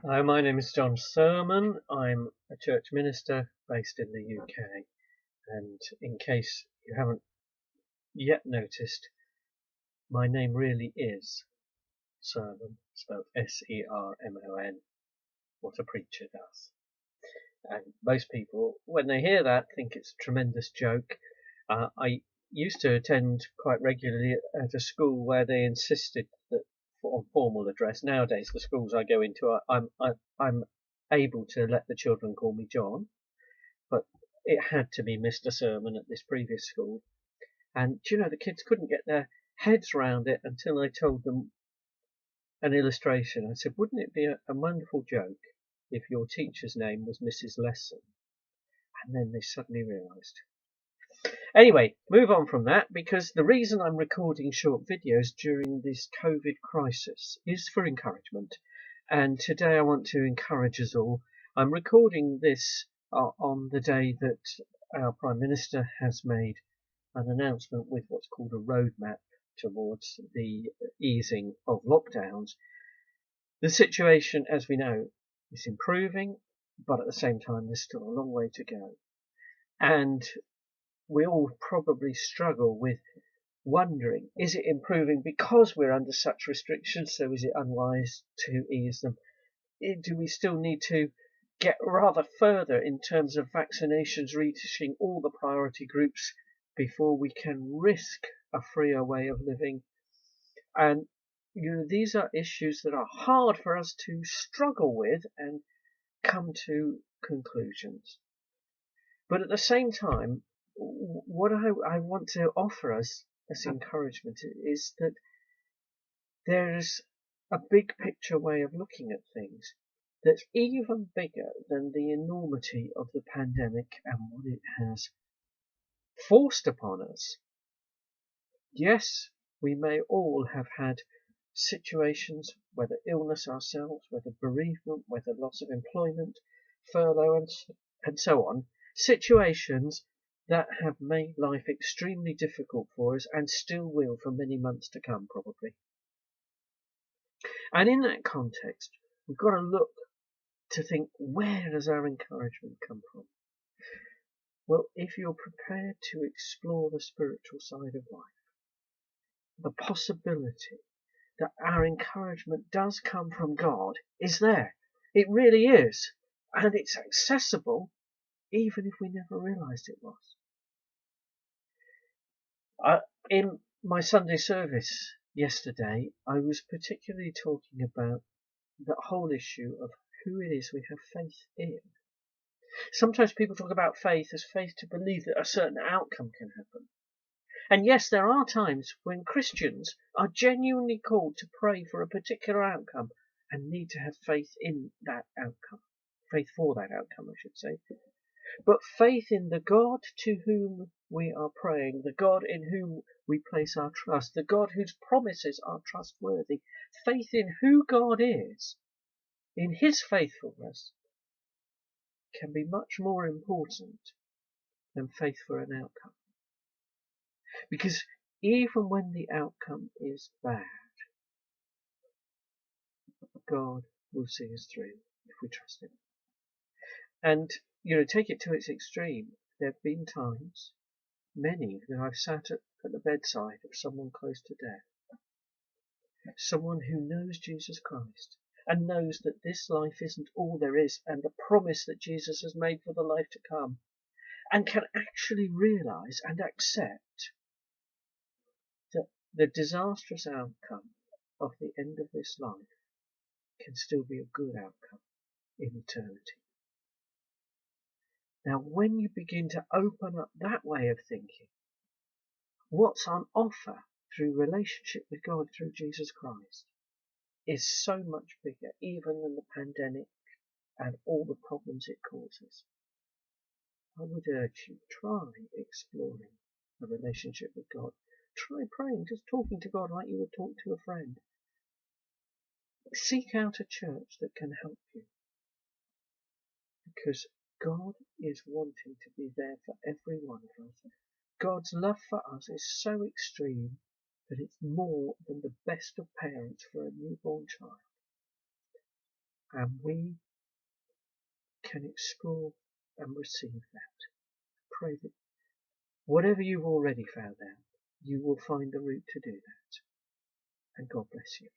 Hello, my name is Jon Sermon. I'm a church minister based in the UK, and in case you haven't yet noticed, my name really is Sermon, spelled S-E-R-M-O-N, what a preacher does. And most people, when they hear that, think it's a tremendous joke. I used to attend quite regularly at a school where they insisted that on formal address. Nowadays, the schools I go into, I'm able to let the children call me John, but it had to be Mr. Sermon at this previous school. And do you know, the kids couldn't get their heads round it until I told them an illustration. I said, wouldn't it be a wonderful joke if your teacher's name was Mrs. Lesson? And then they suddenly realised. Anyway, move on from that, because the reason I'm recording short videos during this COVID crisis is for encouragement. And today I want to encourage us all. I'm recording this on the day that our Prime Minister has made an announcement with what's called a roadmap towards the easing of lockdowns. The situation, as we know, is improving, but at the same time there's still a long way to go. And we all probably struggle with wondering, is it improving because we're under such restrictions, so is it unwise to ease them? Do we still need to get rather further in terms of vaccinations reaching all the priority groups before we can risk a freer way of living? And these are issues that are hard for us to struggle with and come to conclusions. But at the same time, what I want to offer us as encouragement is that there's a big picture way of looking at things that's even bigger than the enormity of the pandemic and what it has forced upon us. Yes, we may all have had situations, whether illness ourselves, whether bereavement, whether loss of employment, furlough, and so on, situations that have made life extremely difficult for us and still will for many months to come, probably. And in that context, we've got to look to think, where does our encouragement come from? Well, if you're prepared to explore the spiritual side of life, the possibility that our encouragement does come from God is there. It really is. And it's accessible even if we never realised it was. In my Sunday service yesterday, I was particularly talking about the whole issue of who it is we have faith in. Sometimes people talk about faith as faith to believe that a certain outcome can happen. And yes, there are times when Christians are genuinely called to pray for a particular outcome and need to have faith in that outcome. Faith for that outcome, I should say. But faith in the God to whom we are praying, the God in whom we place our trust, the God whose promises are trustworthy, faith in who God is, in his faithfulness, can be much more important than faith for an outcome. Because even when the outcome is bad, God will see us through if we trust him. And, take it to its extreme. There have been times, many, that I've sat at the bedside of someone close to death. Someone who knows Jesus Christ and knows that this life isn't all there is and the promise that Jesus has made for the life to come, and can actually realise and accept that the disastrous outcome of the end of this life can still be a good outcome in eternity. Now, when you begin to open up that way of thinking, what's on offer through relationship with God through Jesus Christ is so much bigger even than the pandemic and all the problems it causes. I would urge you, try exploring a relationship with God. Try praying, just talking to God like you would talk to a friend. Seek out a church that can help you, because God is wanting to be there for every one of us. God's love for us is so extreme that it's more than the best of parents for a newborn child. And we can explore and receive that. Pray that whatever you've already found out, you will find the route to do that. And God bless you.